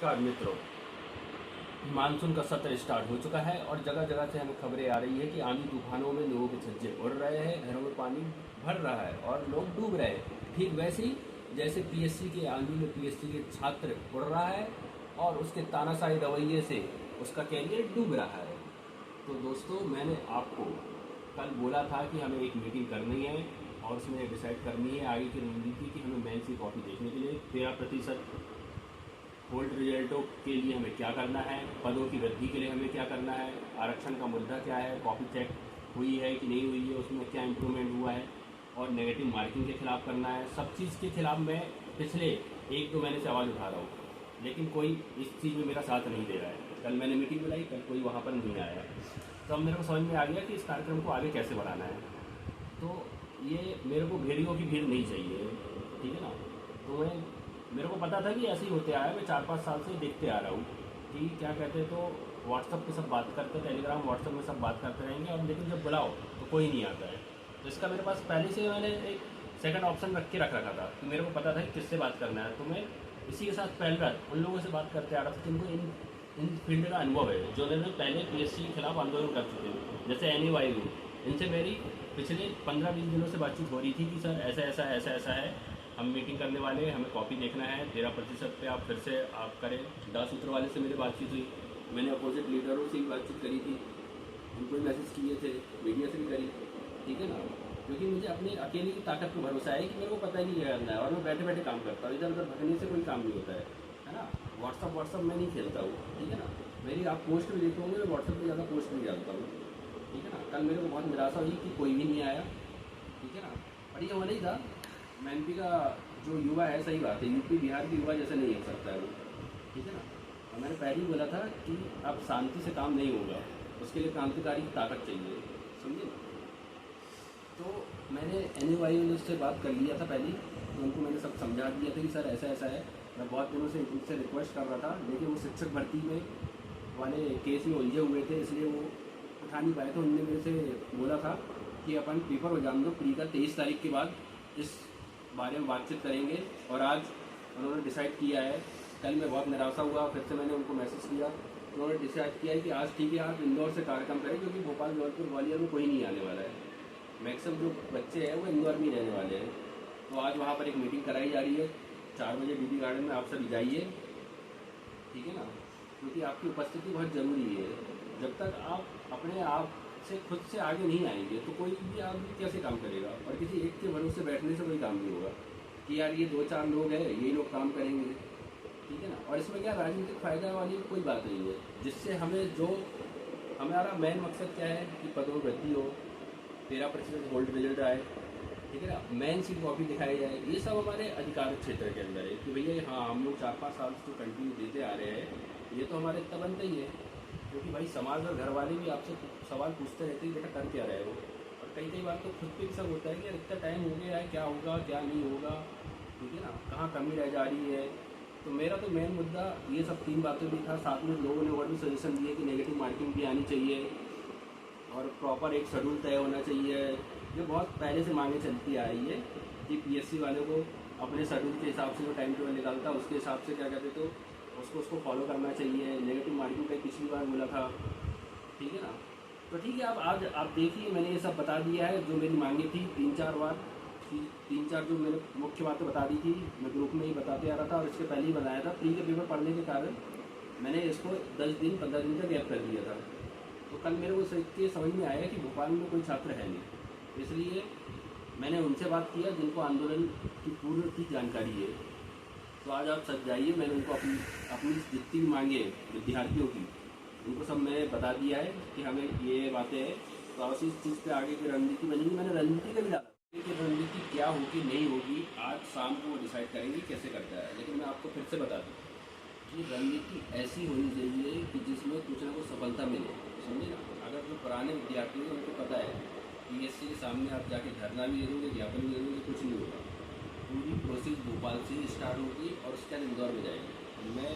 नमस्कार मित्रों। मानसून का सत्र स्टार्ट हो चुका है और जगह जगह से हमें खबरें आ रही है कि आंधी तूफानों में लोगों के छज्जे उड़ रहे हैं, घरों में पानी भर रहा है और लोग डूब रहे हैं। ठीक वैसे ही जैसे पीएससी के आंधी में पीएससी के छात्र उड़ रहा है और उसके तानाशाही रवैये से उसका कैरियर डूब रहा है। तो दोस्तों, मैंने आपको कल बोला था कि हमें एक मीटिंग करनी है और उसमें डिसाइड करनी है आगे की रणनीति कि हमें मेंस की कॉपी देखने के लिए 13% होल्ड रिजल्टों के लिए हमें क्या करना है, पदों की वृद्धि के लिए हमें क्या करना है, आरक्षण का मुद्दा क्या है, कॉपी चेक हुई है कि नहीं हुई है, उसमें क्या इम्प्रूवमेंट हुआ है और नेगेटिव मार्किंग के खिलाफ करना है। सब चीज़ के खिलाफ मैं पिछले 1-2 महीने से आवाज़ उठा रहा हूँ, लेकिन कोई इस चीज़ में मेरा साथ नहीं दे रहा है। कल मैंने मीटिंग बुलाई, कल कोई वहाँ पर नहीं आया। तो अब मेरे को समझ में आ गया कि इस कार्यक्रम को आगे कैसे बढ़ाना है। तो ये मेरे को भेड़ियों की भीड़ नहीं चाहिए, ठीक है ना। तो मेरे को पता था कि ऐसे ही होते आया, मैं 4-5 साल से देखते आ रहा हूँ कि क्या कहते तो व्हाट्सअप पे सब बात करते, टेलीग्राम व्हाट्सअप में सब बात करते रहेंगे और लेकिन जब बुलाओ तो कोई नहीं आता है। तो इसका मेरे पास पहले से मैंने एक सेकंड ऑप्शन रख के रखा था कि मेरे को पता था कि किससे बात करना है। तो मैं इसी के साथ पहले रात उन लोगों से बात करते आ रहा था जिनको इन फील्ड का अनुभव है, जो उन्होंने पहले पीएससी के खिलाफ आंदोलन कर चुके हैं, जैसे एनी वायु। इनसे मेरी पिछले 15-20 दिनों से बातचीत हो रही थी कि सर ऐसा ऐसा ऐसा ऐसा है, हम मीटिंग करने वाले हैं, हमें कॉपी देखना है, 13% पे आप फिर से आप करें। 10 सूत्र वाले से मेरी बातचीत हुई, मैंने अपोजिट लीडरों से भी बातचीत करी थी, उनको भी मैसेज किए थे, मीडिया से भी करी, ठीक है ना। क्योंकि मुझे अपनी अकेले की ताकत पर भरोसा है कि मेरे को पता ही नहीं क्या करना है और मैं बैठे बैठे काम करता हूँ, इधर उधर भगने से कोई काम नहीं होता है ना। व्हाट्सअप मैं नहीं खेलता हूँ, ठीक है ना। मेरी आप पोस्ट भी देखे होंगे, मैं व्हाट्सअप पर ज़्यादा पोस्ट नहीं डालता हूँ, ठीक है ना। कल मेरे को बहुत निराशा हुई कि कोई भी नहीं आया, ठीक है ना। और ये होना ही था। एमपी का जो युवा है, सही बात है, यूपी बिहार के युवा जैसे नहीं हो सकता है वो, ठीक है ना। और मैंने पहले ही बोला था कि अब शांति से काम नहीं होगा, उसके लिए क्रांतिकारी की ताकत चाहिए, समझे ना। तो मैंने एन से बात कर लिया था पहले ही, तो उनको मैंने सब समझा दिया था कि सर ऐसा ऐसा है। मैं बहुत दिनों से उनसे रिक्वेस्ट कर रहा था, लेकिन वो शिक्षक भर्ती में वाले केस में उलझे हुए थे, इसलिए वो उठा नहीं पाए। तो उनने मेरे से बोला था कि अपन पेपर हो जान दो, प्री का 23 तारीख के बाद इस बारे में बातचीत करेंगे। और आज उन्होंने डिसाइड किया है। कल मैं बहुत निराशा हुआ, फिर से मैंने उनको मैसेज किया, उन्होंने डिसाइड किया है कि आज ठीक है आप इंदौर से कार्यक्रम करें, क्योंकि भोपाल, जौनपुर, ग्वालियर में कोई नहीं आने वाला है। मैक्सिमम जो बच्चे हैं वो इंदौर में ही रहने वाले हैं। तो आज वहाँ पर एक मीटिंग कराई जा रही है 4 बजे बीबी गार्डन में, आप सभी जाइए, ठीक है ना। क्योंकि आपकी उपस्थिति बहुत ज़रूरी है। जब तक आप अपने आप से खुद से आगे नहीं आएंगे तो कोई भी आदमी कैसे काम करेगा। और किसी एक के भरोसे बैठने से कोई काम नहीं होगा कि यार ये 2-4 लोग हैं, यही लोग काम करेंगे, ठीक है ना। और इसमें क्या राजनीतिक फ़ायदा वाली कोई बात नहीं है। जिससे हमें जो हमारा मेन मकसद क्या है कि पदों में वृद्धि हो, 13% होल्ड रिजल्ट आए, ठीक है ना, मेन सीट कॉपी दिखाई जाए, ये सब हमारे अधिकार क्षेत्र के अंदर है कि भैया हाँ हम लोग 4-5 साल से जो कंटिन्यू देते आ रहे हैं, ये तो हमारे इतना बनता ही है। क्योंकि भाई समाज और घर वाले भी आपसे सवाल पूछते रहते हैं बेटा कर क्या रहे हो। और कई बार तो खुद पे भी सब होता है कि यार इतना टाइम हो गया है, क्या होगा क्या नहीं होगा, ठीक है ना, कहाँ कमी रह जा रही है। तो मेरा तो मेन मुद्दा ये सब 3 बातें भी था। साथ में लोगों ने और भी सजेशन दिए कि नेगेटिव मार्किंग भी आनी चाहिए और प्रॉपर एक शेड्यूल तय होना चाहिए। ये बहुत पहले से मांगे चलती आ रही है कि पीएससी वाले को अपने शेड्यूल के हिसाब से जो टाइम टेबल निकालता है उसके हिसाब से क्या कहते तो उसको फॉलो करना चाहिए। नेगेटिव मार्किंग का पिछली बार बोला था, ठीक है ना। तो ठीक है, अब आज आप देखिए, मैंने ये सब बता दिया है जो मेरी मांगी थी 3-4 बार, 3-4 जो मैंने मुख्य बातें बता दी थी, मैं ग्रुप में ही बताते आ रहा था और इसके पहले ही बनाया था। प्री के पेपर पढ़ने के कारण मैंने इसको 10 दिन 15 दिन का गैप कर दिया था। तो कल मेरे को के समझ में आया कि भोपाल में कोई छात्र है नहीं, इसलिए मैंने उनसे बात किया जिनको आंदोलन की पूर्व की जानकारी है। तो आज आप सच जाइए, मैंने उनको अपनी अपनी जितनी भी मांगे विद्यार्थियों की, उनको सब मैंने बता दिया है कि हमें ये बातें हैं। तो अब इस चीज़ पे आगे की रणनीति बनेगी। मैंने रणनीति का भी डाला कि रणनीति क्या होगी नहीं होगी, आज शाम को वो डिसाइड करेंगे कैसे करता है। लेकिन मैं आपको फिर से बता दूँ कि रणनीति ऐसी होनी चाहिए कि जिसमें कुछ ना कुछ सफलता मिले, समझे ना। अगर जो पुराने विद्यार्थी हैं उनको पता है पीएससी के सामने आप जाके धरना भी दे दोगे, ज्ञापन भी दे दोगे, कुछ नहीं होगा। पूरी प्रोसेस भोपाल से ही स्टार्ट होगी और उसके बाद इंदौर में जाएगी। मैं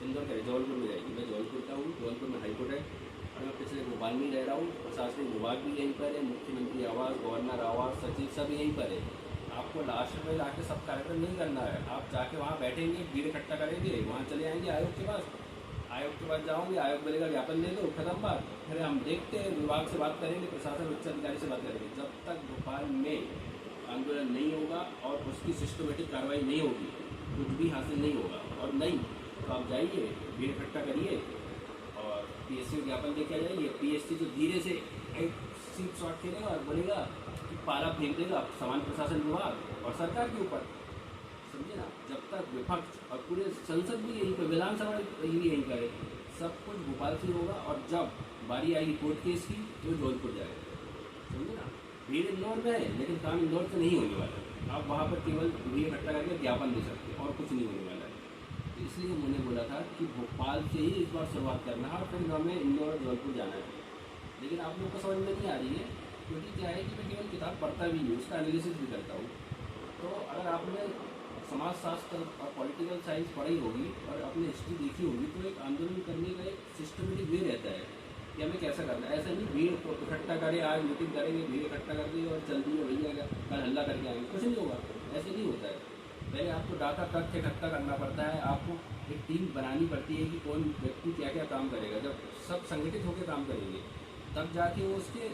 इंदौर का जौनपुर में जाएगी, मैं जौनपुर का हूँ, जौनपुर में हाईकोर्ट है और मैं पिछले भोपाल में ही रह रहा हूँ। प्रशासनिक विभाग भी यहीं पर है, मुख्यमंत्री आवास, गवर्नर आवास, सचिव सब यहीं पर है। आपको लास्ट में जाके सब कार्यक्रम नहीं करना है। आप जाके वहाँ बैठेंगे, भीड़ इकट्ठा करेंगे, वहाँ चले आएंगे आयोग के पास, आयोग के पास जाओगे, आयोग बोलेगा ज्ञापन दे दो, खत्म बात। फिर हम देखते हैं, विभाग से बात करेंगे, प्रशासन उच्च अधिकारी से बात करेंगे। जब तक भोपाल में आंदोलन नहीं होगा और उसकी सिस्टमेटिक कार्रवाई नहीं होगी, कुछ भी हासिल नहीं होगा। और नहीं तो आप जाइए, भीड़ इकट्ठा करिए और पीएससी को ज्ञापन देके आ जाइए। पीएससी जो धीरे से एक सीट शॉट खेलेगा और बोलेगा कि पाला फेंक देगा सामान्य प्रशासन विभाग और सरकार के ऊपर, समझे ना। जब तक विपक्ष और पूरे संसद भी यही करे, विधानसभा भी यही करे, सब कुछ भोपाल से होगा। और जब बारी आएगी कोर्ट केस की तो जोधपुर जाएगा, समझे ना। भीड़ इंदौर में है लेकिन काम इंदौर से नहीं होने वाला है। आप वहाँ पर केवल भीड़ इकट्ठा करके ज्ञापन दे सकते हैं और कुछ नहीं होने वाला है। तो इसलिए मैंने बोला था कि भोपाल से ही इस बार शुरुआत करना है और फिर हमें इंदौर और जोधपुर जाना है। लेकिन आप लोग को समझ में नहीं आ रही है, क्योंकि क्या है कि मैं केवल किताब पढ़ता भी नहीं, उसका एनालिसिस भी करता हूँ। तो अगर आपने समाजशास्त्र और पॉलिटिकल साइंस पढ़ी होगी और अपनी हिस्ट्री देखी होगी, तो एक आंदोलन करने का एक सिस्टमेटिक वे रहता है कि हमें कैसा करना है। ऐसा नहीं भीड़ को इकट्ठा करें, आज मीटिंग करेंगे, भीड़ इकट्ठा कर दी और चल दी भैया कल हल्ला करके आएंगे, कुछ नहीं होगा। ऐसे नहीं होता है। पहले आपको डाटा तथ्य इकट्ठा करना पड़ता है, आपको एक टीम बनानी पड़ती है कि कौन व्यक्ति क्या क्या काम करेगा। जब सब संगठित होकर काम करेंगे तब जाके वो उसके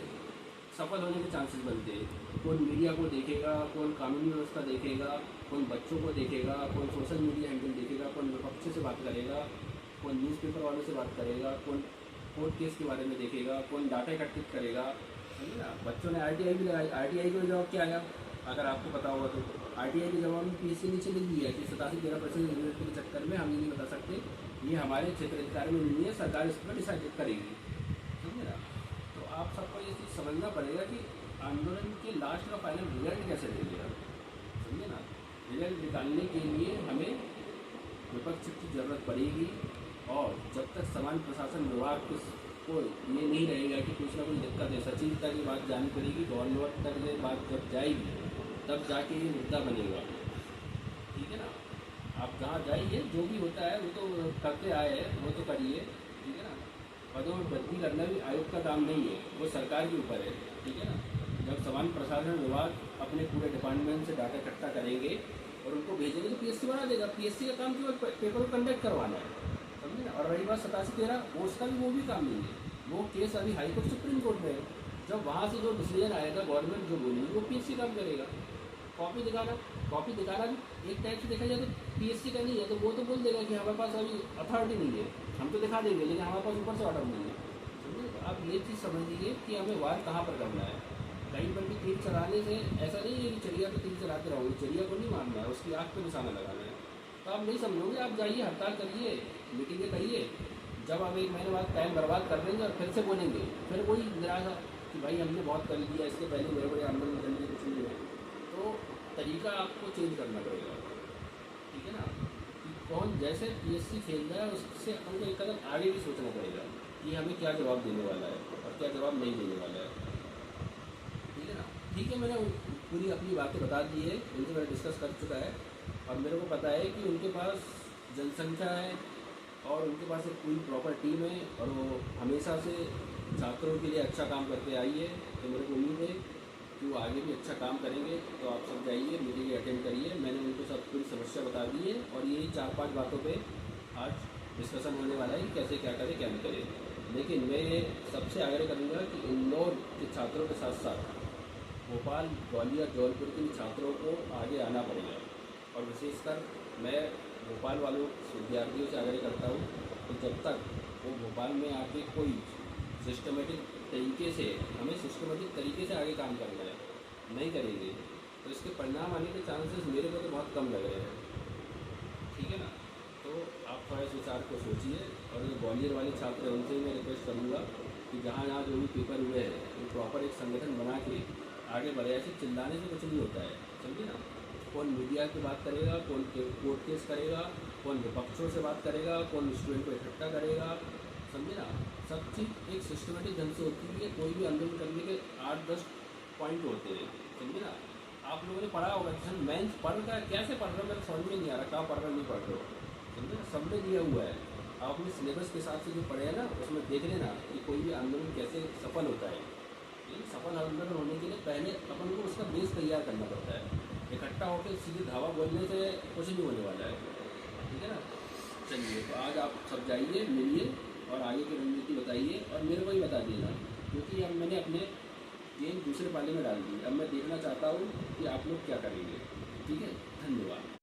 सफल होने के चांसेस बनते हैं। कौन मीडिया को देखेगा, कौन कानूनी व्यवस्था देखेगा, कौन बच्चों को देखेगा, कौन सोशल मीडिया हैंडल देखेगा, कौन विपक्ष से बात करेगा, कौन न्यूज़पेपर वालों से बात करेगा, कौन कोर्ट केस के बारे में देखेगा, कौन डाटा एकत्रित करेगा, समझे ना। बच्चों ने RTI भी लगाई, RTI को जवाब क्या आया अगर आपको पता होगा तो। RTI के जवाब में PSC नीचे लिख दिया कि 87-13% यूनिवर्सिटी के चक्कर में हम ये नहीं बता सकते, ये हमारे क्षेत्र अधिकार में नहीं है, सरकार इस पर डिसाइड करेगी, समझे ना। तो आप सबको ये चीज़ समझना पड़ेगा कि आंदोलन के लास्ट का फाइनल रिजल्ट कैसे देंगे, समझे ना। रिजल्ट निकालने के लिए हमें विपक्ष की ज़रूरत पड़ेगी। और जब तक समान प्रशासन विभाग को ये नहीं रहेगा कि कुछ ना कुछ दिक्कत है, सचिवता की बात जानी पड़ेगी, गवर्नमेंट तक ये बात जब जाएगी तब जाके ये मुद्दा बनेगा, ठीक है ना। आप जहाँ जाइए, जो भी होता है वो तो करते आए हैं, वो तो करिए, ठीक है ना। पदों में वृद्धि करना भी आयोग का काम नहीं है, वो सरकार के ऊपर है, ठीक है ना। जब समान प्रशासन विभाग अपने पूरे डिपार्टमेंट से डाटा इकट्ठा करेंगे और उनको भेजेंगे तो PSC बना देगा। PSC का काम केवल पेपर को कंडक्ट करवाना है, समझे ना। और रही बात 87-13, वो उसका भी वो भी काम नहीं है। वो केस अभी हाईकोर्ट सुप्रीम कोर्ट में है। जब वहाँ से जो डिसीजन आएगा, गवर्नमेंट जो बोलेगी वो PSC काम करेगा। कॉपी दिखाना भी एक टाइप से देखा जाए तो PSC का नहीं है, तो वो तो बोल देगा कि हमारे पास अभी अथॉरिटी नहीं है, हम तो दिखा देंगे लेकिन हमारे पास ऊपर से ऑर्डर नहीं है, समझे। तो आप ये चीज़ समझ लीजिए कि हमें वार कहाँ पर करना है। कहीं पर भी तीर चलाने से ऐसा नहीं है कि चिड़िया को तीर चलाते रहोगे, चिड़िया को नहीं मारना है, उसकी आँख पर निशाना लगाना है। तो आप नहीं समझोगे, आप जाइए, हड़ताल करिए, मीटिंगें करिए। जब आप 1 महीने बाद टाइम बर्बाद कर देंगे और फिर से बोलेंगे, फिर वही निराशा कि भाई हमने बहुत कर लिया, इसके पहले बड़े बड़े आंदोलन करने कुछ नहीं है। तो तरीका आपको चेंज करना पड़ेगा, ठीक है ना। कि कौन जैसे PSC खेल रहा है उससे अपन को एक कदम आगे भी सोचना पड़ेगा कि हमें क्या जवाब देने वाला है और क्या जवाब नहीं देने वाला है, ठीक है ना। ठीक है, मैंने पूरी अपनी बातें बता दी है, उनसे मैंने डिस्कस कर चुका है और मेरे को पता है कि उनके पास जनसंख्या है और उनके पास एक पूरी प्रॉपर टीम है और वो हमेशा से छात्रों के लिए अच्छा काम करते आई है। तो मेरे को उम्मीद है कि वो आगे भी अच्छा काम करेंगे। तो आप सब जाइए, मीटिंग अटेंड करिए। मैंने उनको सब पूरी समस्या बता दी है और यही 4-5 बातों पे आज डिस्कशन होने वाला है कि कैसे क्या करें क्या नहीं करें। लेकिन मैं ये सबसे आग्रह करूँगा कि इंदौर के छात्रों के साथ साथ भोपाल, ग्वालियर, जौनपुर के छात्रों को आगे आना पड़ेगा। और विशेषकर मैं भोपाल वालों विद्यार्थियों से आग्रह करता हूँ कि जब तक वो भोपाल में आके कोई सिस्टमेटिक तरीके से, हमें सिस्टमेटिक तरीके से आगे काम करना है, नहीं करेंगे तो इसके परिणाम आने के चांसेस मेरे को तो बहुत कम लग रहे हैं, ठीक है ना। तो आप थोड़ा इस विचार को सोचिए। और जो ग्वालियर वाले छात्र हैं उनसे मैं रिक्वेस्ट करूँगा कि जहाँ जहाँ जो भी पेपर हुए हैं वो प्रॉपर एक संगठन बना के आगे बढ़े। ऐसे चिल्लाने से कुछ नहीं होता है, समझिए ना। कौन मीडिया की बात करेगा, कौन कोर्ट केस करेगा, कौन विपक्षों से बात करेगा, कौन स्टूडेंट को इकट्ठा करेगा, समझे ना। सब चीज़ एक सिस्टमेटिक ढंग से होती है। कोई भी आंदोलन करने के 8-10 पॉइंट होते हैं, समझे ना। आप लोगों ने पढ़ा होगा, जैसे मेंस पढ़ रहा है, कैसे पढ़ रहा है मेरे समझ में नहीं आ रहा, कहाँ पढ़ रहा नहीं पढ़ रहे हो, समझे ना। सबने दिया हुआ है, आप अपने सिलेबस के हिसाब से जो पढ़े हैं ना उसमें देख लेना कि कोई भी आंदोलन कैसे सफल होता है। लेकिन सफल आंदोलन होने के लिए पहले अपन को उसका बेस तैयार करना पड़ता है। इकट्ठा होकर सीधे धावा बोलने से कुछ नहीं होने वाला है, ठीक है ना। चलिए, तो आज आप सब जाइए, मिलिए और आगे की रणनीति बताइए और मेरे को ही बता देना, क्योंकि अब मैंने अपने गेम दूसरे पाले में डाल दी। अब मैं देखना चाहता हूँ कि आप लोग क्या करेंगे। ठीक है, धन्यवाद।